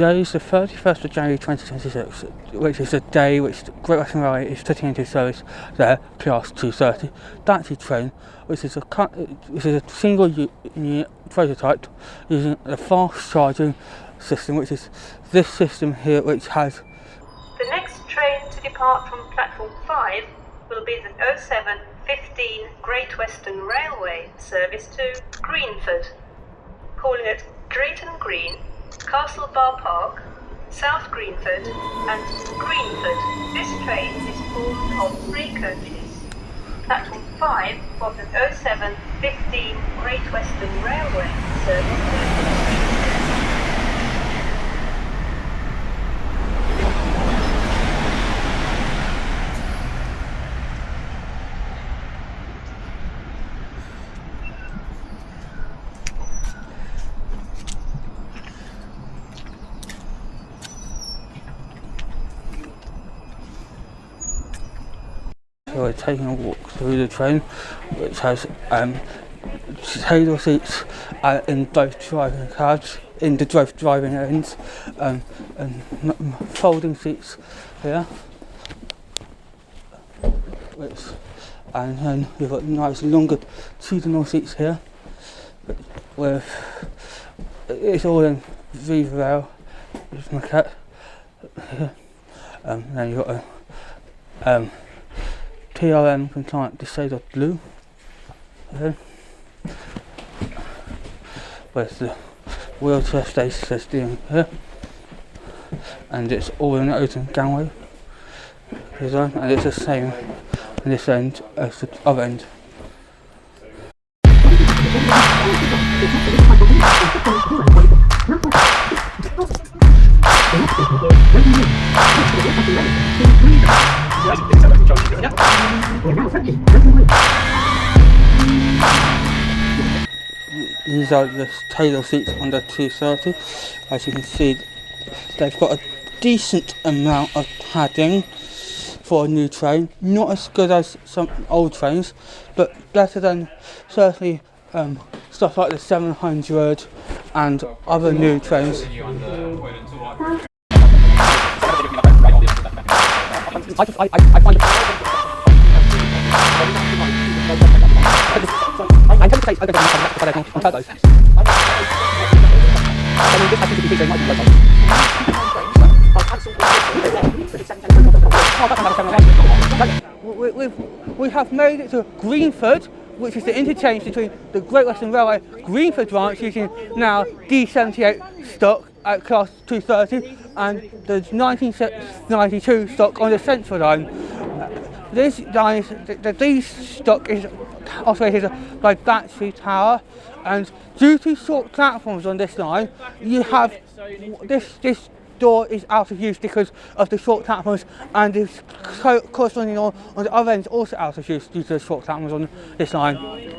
Today is the 31st of January 2026, which is the day which the Great Western Railway is putting into service their Class 230 Daxi train, which is a single unit prototype using a fast charging system, which is this system here, which has... The next train to depart from platform 5 will be the 07:15 Great Western Railway service to Greenford, calling at Drayton Green, Castle Bar Park, South Greenford and Greenford. This train is formed of 3 coaches. Platform 5 of the 07:15 Great Western Railway service to So we're taking a walk through the train, which has table seats in both driving cabs, in the both driving ends, and folding seats here. And then we've got nice longitudinal seats here. It's all in VivaRail, with maquette here. Then you've got a PRM compliant disabled blue with the wheelchair station here, and it's all in the open gangway design, and it's the same on this end as the other end. These are the tailor seats on the 230. As you can see, they've got a decent amount of padding for a new train. Not as good as some old trains, but better than certainly stuff like the 700 and other new trains. We have made it to Greenford, which is the interchange between the Great Western Railway Greenford Branch using now D78 Stock at Class 230 and the 1992 stock on the Central line. This stock is operated by battery power, and due to short platforms on this line, you have this door is out of use because of the short platforms, and this corresponding on the other end is also out of use due to the short platforms on this line.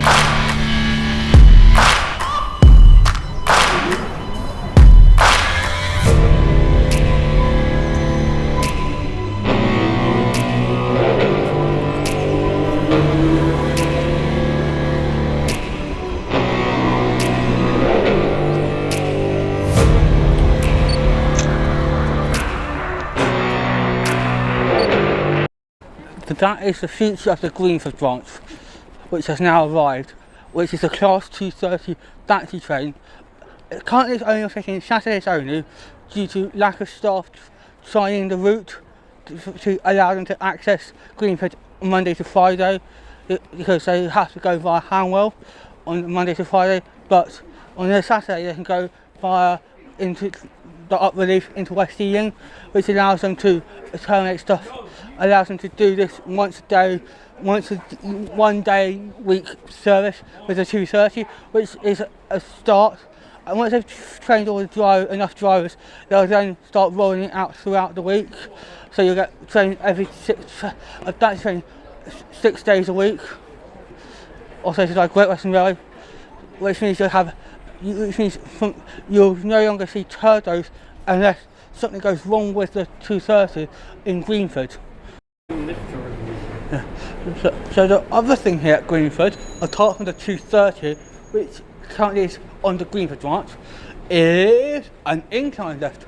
That is the future of the Greenford Branch, which has now arrived, which is a Class 230 Daxi train. Currently it's only operating Saturdays only due to lack of staff trying the route to allow them to access Greenford Monday to Friday, because they have to go via Hanwell on Monday to Friday, but on a Saturday they can go via into the up relief into West Ealing, which allows them to terminate stuff, allows them to do this once a day, one day week service with the 230, which is a start. And once they've trained all enough drivers, they'll then start rolling it out throughout the week. So you'll get trained every 6 days a week. Also, it's like Great Western Railway, which means you'll no longer see turdos unless something goes wrong with the 230 in Greenford. Yeah. So the other thing here at Greenford, apart from the 230, which currently is on the Greenford branch, is an incline lift,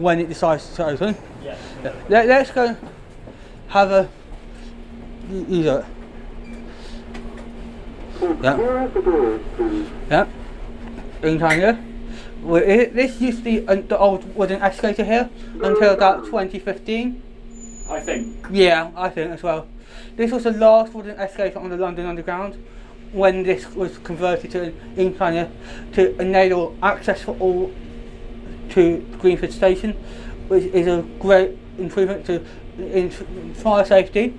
when it decides to open. Yeah. Let's go have a use it. Yeah. In time here. This used to be the old wooden escalator here until about 2015. I think. Yeah, I think as well. This was the last wooden escalator on the London Underground when this was converted to an incliner to enable access for all to Greenford Station, which is a great improvement to fire safety.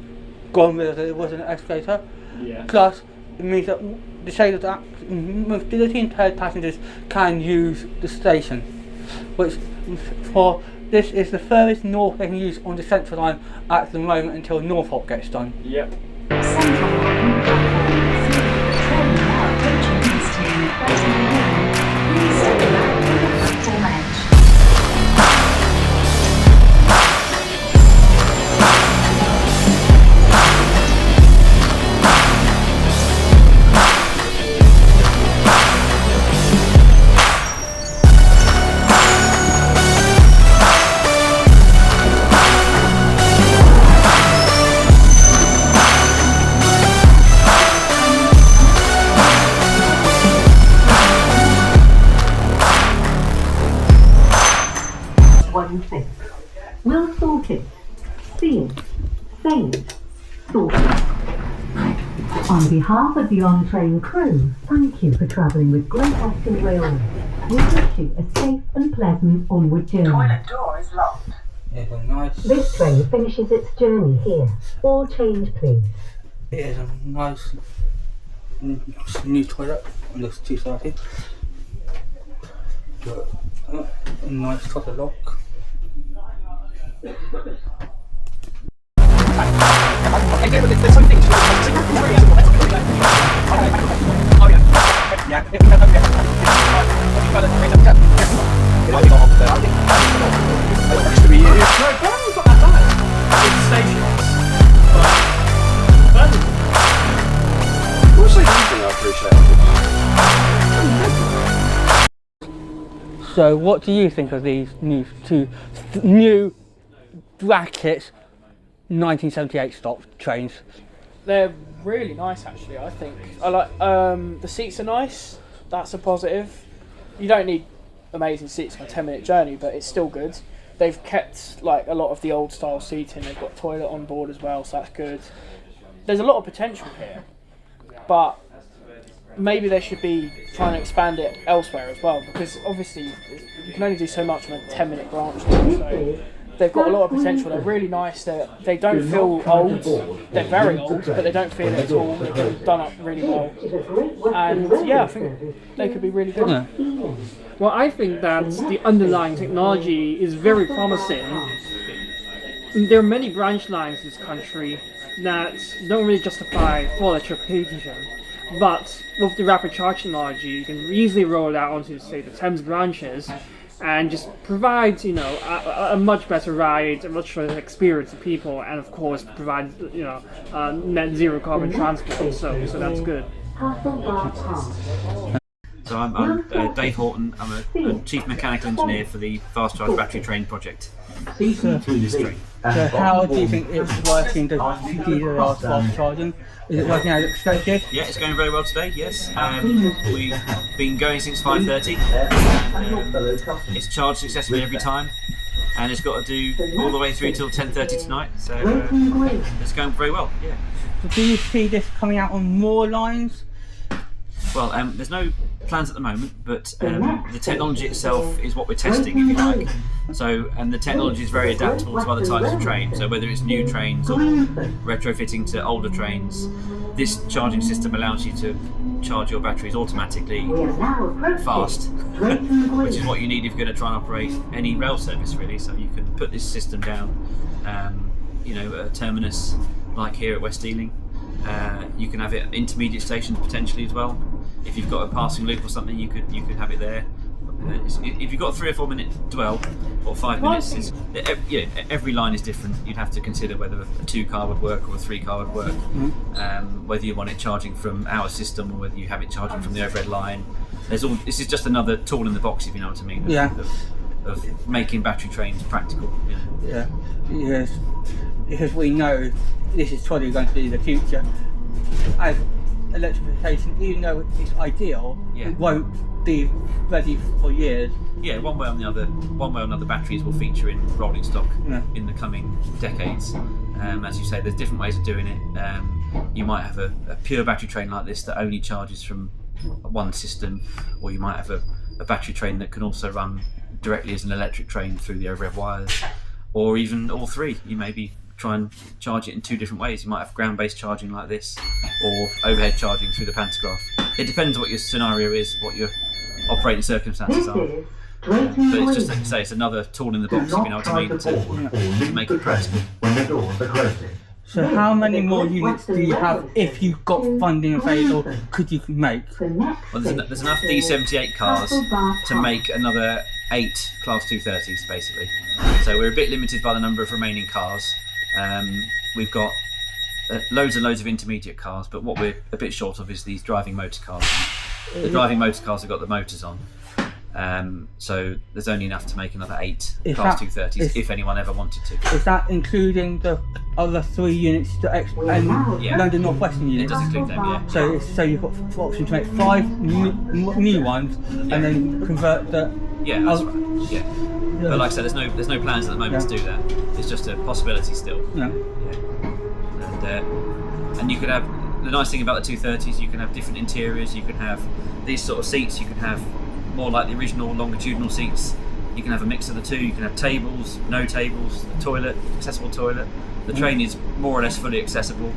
Gone rid of it was an escalator. Yeah. Plus, it means that disabled mobility impaired passengers can use the station, which this is the furthest north they can use on the Central Line at the moment until Norfolk gets done. Yep. Central Line, train approaching Easton, please step back to the platform edge. What do you think? We'll sort it. See it. Say it. Sort it. On behalf of the on-train crew, thank you for travelling with Great Western Railway. We wish you a safe and pleasant onward journey. Toilet door is locked. Yeah, very nice. This train finishes its journey here. All change, please. It is a nice new toilet on this 230. A nice toilet lock. So what do you think of these new brackets 1978 stock trains? They're really nice, actually. I think I like the seats are nice. That's a positive. You don't need amazing seats on a 10-minute journey, but it's still good. They've kept like a lot of the old style seating. They've got toilet on board as well, so that's good. There's a lot of potential here, but maybe they should be trying to expand it elsewhere as well, because obviously you can only do so much on a 10-minute branch. So they've got a lot of potential. They're really nice. They don't feel old. They're very old, but they don't feel it at all. They're done up really well. And yeah, I think they could be really good. Yeah. Well, I think that the underlying technology is very promising. There are many branch lines in this country that don't really justify full electrification. But with the rapid charge technology, you can easily roll it out onto, say, the Thames branches and just provide, a much better ride, a much better experience to people, and of course provide, net zero carbon transport also, so that's good. So I'm Dave Horton. I'm a Chief Mechanical Engineer for the Fast Charge Battery Train project through this train. So how do you think it's working, the DDR fast charging? Is it working as expected? Yeah, it's going very well today, yes. We've been going since 5:30 and it's charged successfully every time, and it's got to do all the way through till 10:30 tonight, so it's going very well, yeah. So do you see this coming out on more lines? Well, there's no plans at the moment, but the technology itself is what we're testing, if you like. So, and the technology is very adaptable to other types of trains. So whether it's new trains or retrofitting to older trains, this charging system allows you to charge your batteries automatically fast, which is what you need if you're going to try and operate any rail service, really. So you can put this system down, at a terminus like here at West Ealing. You can have it at intermediate stations potentially as well. If you've got a passing loop or something, you could have it there. If you've got a 3 or 4 minute dwell or 5 minutes, every line is different. You'd have to consider whether a 2-car would work or a 3-car would work. Whether you want it charging from our system or whether you have it charging from the overhead line. This is just another tool in the box, if you know what I mean. Yeah. of making battery trains practical. Yeah, because we know this is probably going to be the future. As electrification, even though it's ideal, it won't be ready for years. Yeah, one way or another, batteries will feature in rolling stock in the coming decades. As you say, there's different ways of doing it. You might have a pure battery train like this that only charges from one system, or you might have a battery train that can also run directly as an electric train through the overhead wires, or even all three. You maybe try and charge it in two different ways. You might have ground-based charging like this, or overhead charging through the pantograph. It depends what your scenario is, what your operating circumstances are. But it's just like you say, it's another tool in the box you've been able to make it practical. So how many more units do you have if you've got funding available could you make? Well, there's enough D78 cars to make another 8 Class 230s basically. So we're a bit limited by the number of remaining cars. We've got loads and loads of intermediate cars, but what we're a bit short of is these driving motor cars. The driving motor cars have got the motors on. So there's only enough to make another 8 Class 230s if anyone ever wanted to. Is that including the other 3 units and London North Western units? It does include them, yeah. So you've got the option to make 5 new ones and then convert the... Yeah, that's right. Yeah. But like I said, there's no plans at the moment to do that. It's just a possibility still. Yeah. And you could have, the nice thing about the 230s, you can have different interiors. You can have these sort of seats. You can have more like the original longitudinal seats. You can have a mix of the two. You can have tables, no tables, a toilet, accessible toilet. The train is more or less fully accessible.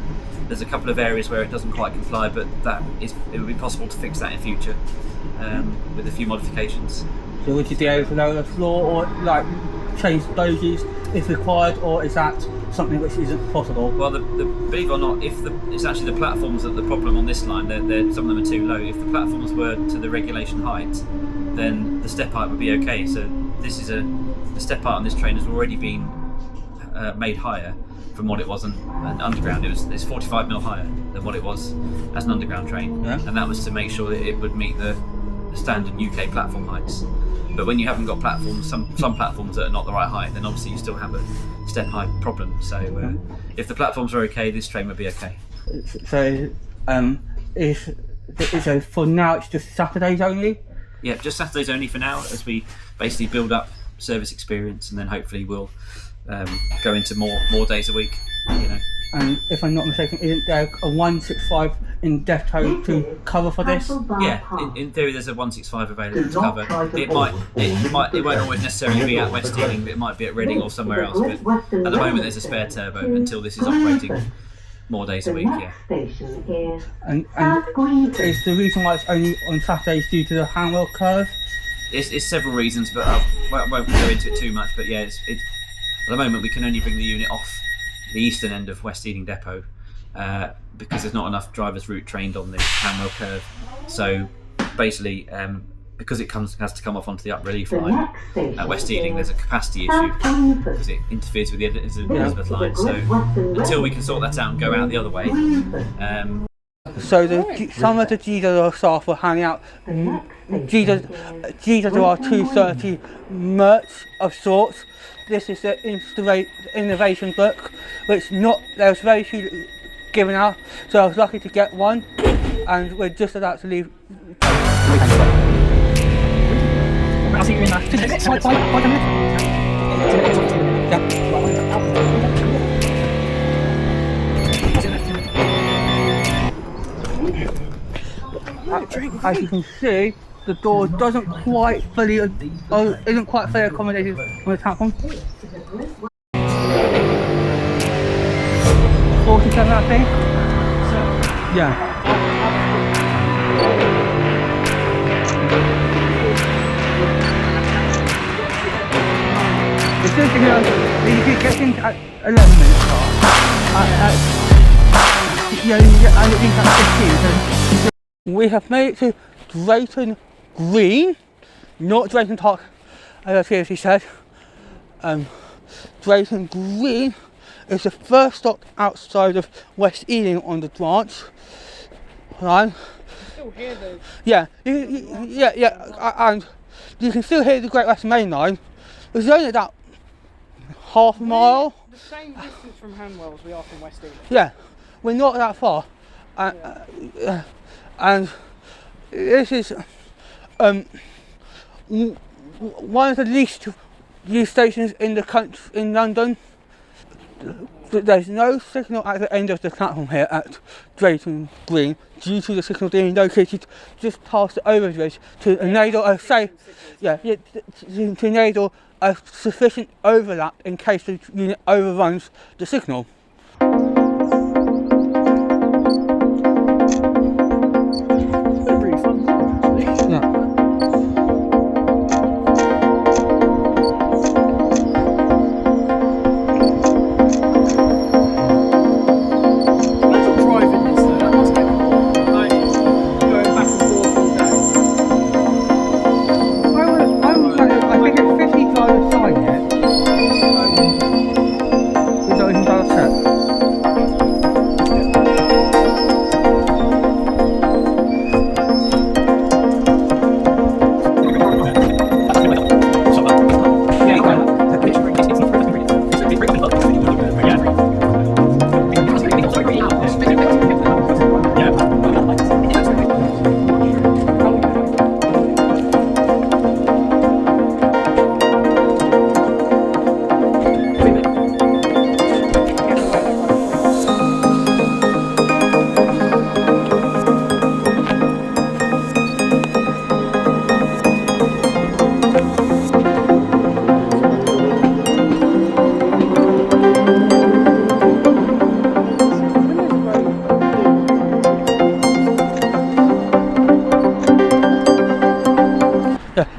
There's a couple of areas where it doesn't quite comply, but it would be possible to fix that in future with a few modifications. So would you be able to lower the floor or like change bogies if required, or is that something which isn't possible? Well, believe it or not, it's actually the platforms that are the problem on this line. Some of them are too low. If the platforms were to the regulation height, then the step height would be okay. So the step height on this train has already been made higher from what it was an underground. It's 45mm higher than what it was as an underground train, and that was to make sure that it would meet the standard UK platform heights. But when you haven't got platforms, some platforms that are not the right height, then obviously you still have a step height problem. So if the platforms are okay, this train would be okay. So so for now it's just Saturdays only? Yeah, just Saturdays only for now, as we basically build up service experience, and then hopefully we'll go into more days a week. And if I'm not mistaken, isn't there a 165 in depot to cover for this? Yeah, in theory there's a 165 available to cover. It won't always necessarily be at West Ealing, but it might be at Reading or somewhere else. But at the moment there's a spare turbo until this is operating more days a week. Yeah. And is the reason why it's only on Saturdays due to the handwheel curve? It's several reasons, but I won't go into it too much. But yeah, it's at the moment we can only bring the unit off the eastern end of West Ealing Depot because there's not enough drivers route trained on the handwheel curve. So basically, because it has to come off onto the up relief line at West Ealing, there's a capacity issue because it interferes with the Elizabeth line. So until we can sort that out and go out the other way. So some of the GWR staff were handing out GWR 230 merch of sorts. This is the innovation book, which there was very few given out, so I was lucky to get one, and we're just about to leave. I'll see you in 2 minutes. 5 minutes. As you can see, the door isn't quite fully accommodated on the platform. 47, I think. Yeah. It's good to hear you could get in at 11 minutes. I think that's 15. So we have made it to Drayton Green, not Drayton Park, as I previously said. Drayton Green is the first stop outside of West Ealing on the branch line. Still hear those. Yeah, and you can still hear the Great Western Main Line, It's only about half a mile. The same distance from Hanwell as we are from West Ealing. Yeah, we're not that far. And this is one of the least used stations in the country, in London. There's no signal at the end of the platform here at Drayton Green due to the signal being located just past the overbridge to enable a safe, to enable a sufficient overlap in case the unit overruns the signal. Really fun, actually. Yeah.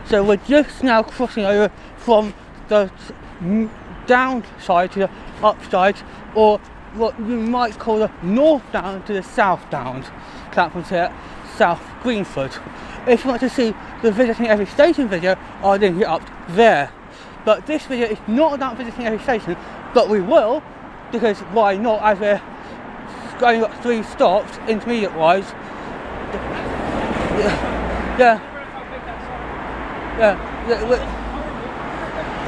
So we're just now crossing over from the downside to the upside, or what you might call the northbound to the southbound platforms here at South Greenford. If you want to see the visiting every station video, I'll link it up there. But this video is not about visiting every station, but we will, because why not, as we're going up 3 stops intermediate wise.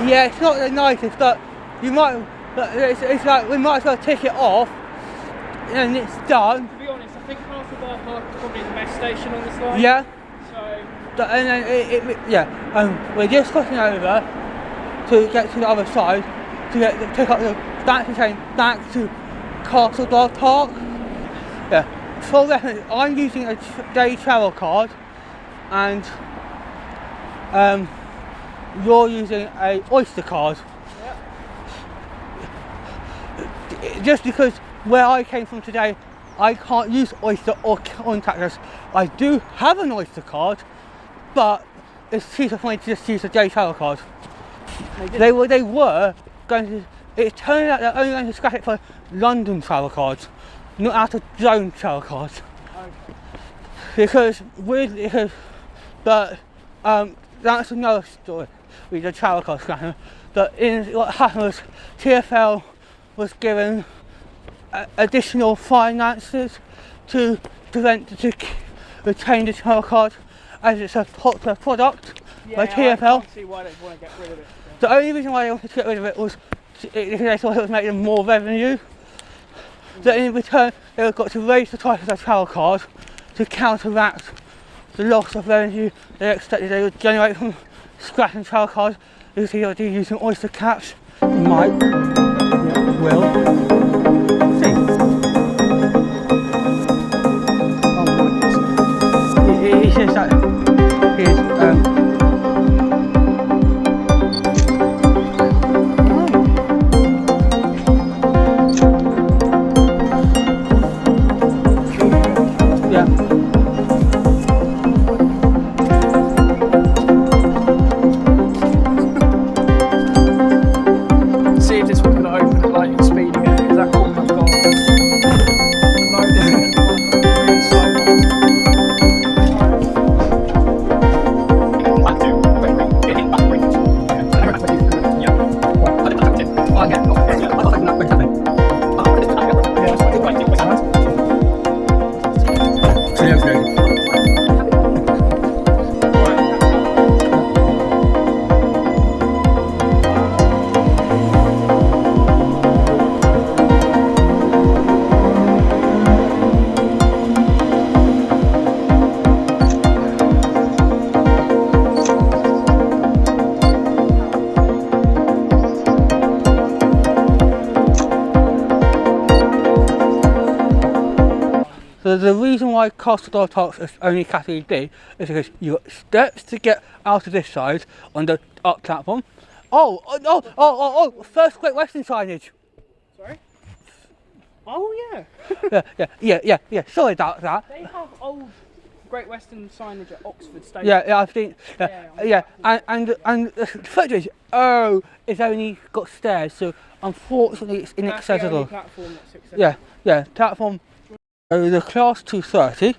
Yeah, it's not the nicest, but you might. It's like we might as well tick it off, and it's done. To be honest, I think Castle Bar Park is probably the best station on this line. Yeah. So. And then we're just crossing over to get to the other side to pick up the taxi train back to Castle Bar Park. Yeah. For reference, I'm using a day travel card, and you're using a Oyster card. Yep. Just because where I came from today, I can't use Oyster or contactless. I do have an Oyster card, but it's cheaper for me to just use a day travel card. They were going to. It turned out they're only going to scratch it for London travel cards, not out of zone travel cards. Okay. That's another story with the travel card scratching. But what happened was TfL was given additional finances to retain the travel card, as it's a popular product by TfL. I can't see why they want to get rid of it. The only reason why they wanted to get rid of it was because they thought it was making them more revenue. So in return, they've got to raise the price of their travel card to counteract the loss of revenue they expected they would generate from scratching travel cards, because they are using Oyster caps. Might, will, see. He says that See if this one's going to open at lightning speed again. So the reason why Castle Door Parks is only category D is because you've got steps to get out of this side on the up platform. First Great Western signage. Sorry? Oh yeah. Yeah. Sorry about that. They have old Great Western signage at Oxford Station. Yeah, I've seen. And the third is it's only got stairs, so unfortunately it's inaccessible. That's the only platform that's accessible. Yeah, platform. The Class 230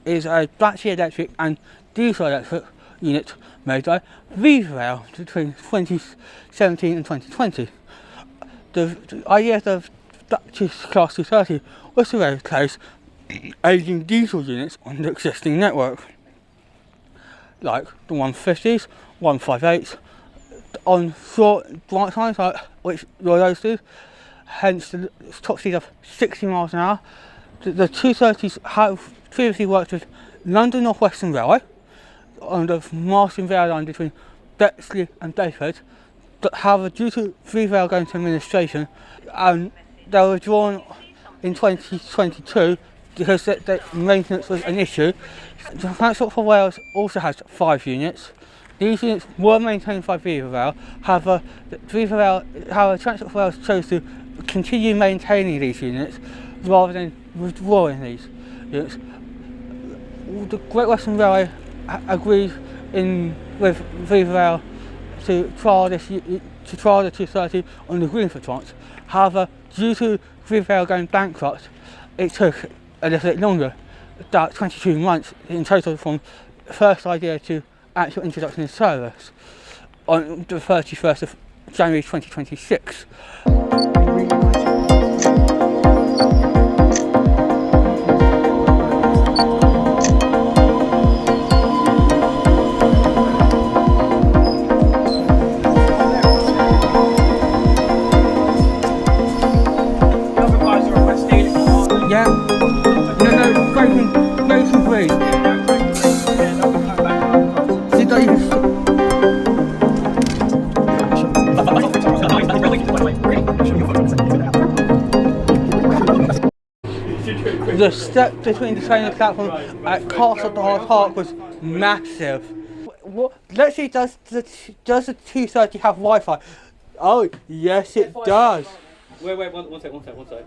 is a battery electric and diesel electric unit made by VivaRail between 2017 and 2020. The idea of the Class 230 was to replace aging diesel units on the existing network, like the 150s, 158s, on short branch lines, like which those do, hence the top speed of 60 miles an hour. The 230s have previously worked with London Northwestern Railway on the Marston Rail line between Bexley and Bedford, but however, due to VivaRail going to administration, they were drawn in 2022 because the maintenance was an issue. The Transport for Wales also has 5 units. These units were maintained by VivaRail, however, Transport for Wales chose to continue maintaining these units rather than withdrawing these units. The Great Western Railway agreed with VivaRail to trial the 230 on the Greenford Branch. However, due to VivaRail going bankrupt, it took a little bit longer, about 22 months in total from first idea to actual introduction in service on the 31st of January 2026. The step between the train and platform at Castle Door Park was massive. Let's see, does the 230 have Wi-Fi? Oh, yes it does. Wait, one sec.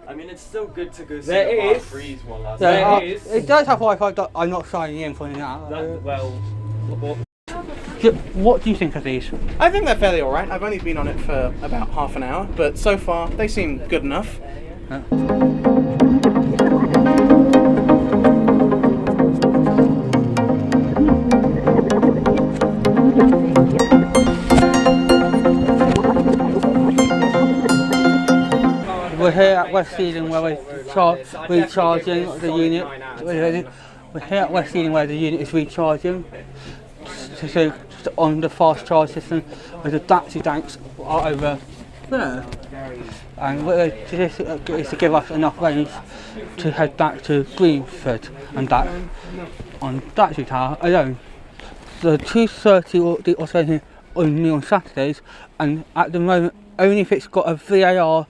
I mean, it's still good to go see There the bar is. freeze one last There night. is. It does have Wi-Fi, but I'm not signing in for it now. What do you think of these? I think they're fairly alright. I've only been on it for about half an hour, but so far they seem good enough. We're here at West Ealing where we're recharging the unit. We're here at West Ealing where the unit is recharging. So on the fast charge system, where the battery tanks are over there. And this is to give us enough range to head back to Greenford and back on battery tower alone. The 230 will be operating only on Saturdays, and at the moment only if it's got a VAR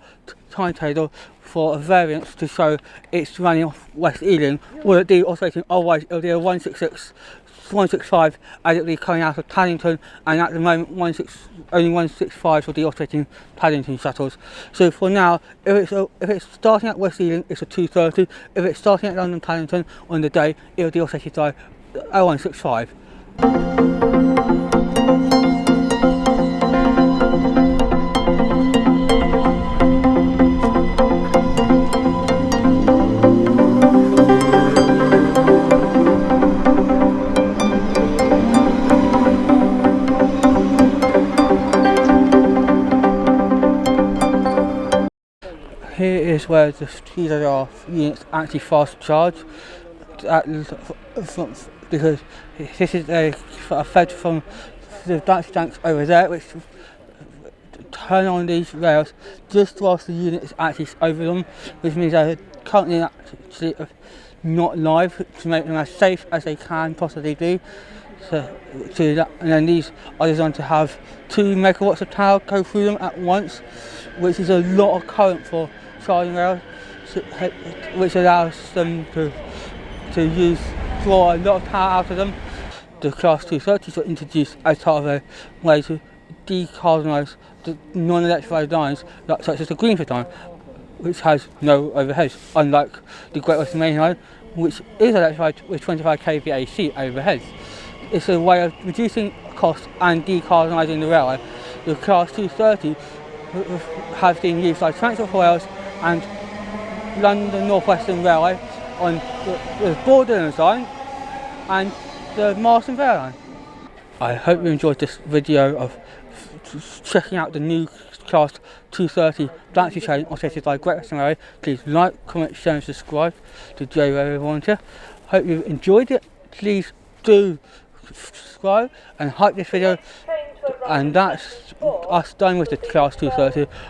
timetable for a variance to show it's running off West Ealing will it be operating, otherwise it'll be a 165 as it'll be coming out of Paddington, and at the moment only 165 will be operating Paddington shuttles. So for now, if it's starting at West Ealing, it's a 230. If it's starting at London Paddington on the day, it'll be operated by a 165. Here is where the TZR units actually fast charge, because this is a fed from the battery tanks over there, which turn on these rails just whilst the unit is actually over them, which means they're currently actually not live to make them as safe as they can possibly be. And then these are designed to have 2 megawatts of power go through them at once, which is a lot of current for charging rails, which allows them to to draw a lot of power out of them. The Class 230s were introduced as part of a way to decarbonise the non-electrified lines, such as the Greenford line, which has no overheads, unlike the Great Western Main Line, which is electrified with 25 kV AC overheads. It's a way of reducing costs and decarbonising the railway. The Class 230 has been used by Transport for Wales and London North Western Railway on the Borderlands line and the Marston Vale line. I hope you enjoyed this video of checking out the new Class 230 Blanchard train operated by Great Western Railway. Please like, comment, share and subscribe to JRailway Volunteer. Hope you enjoyed it. Please do subscribe and hype this video, and that's us done with the Class 230.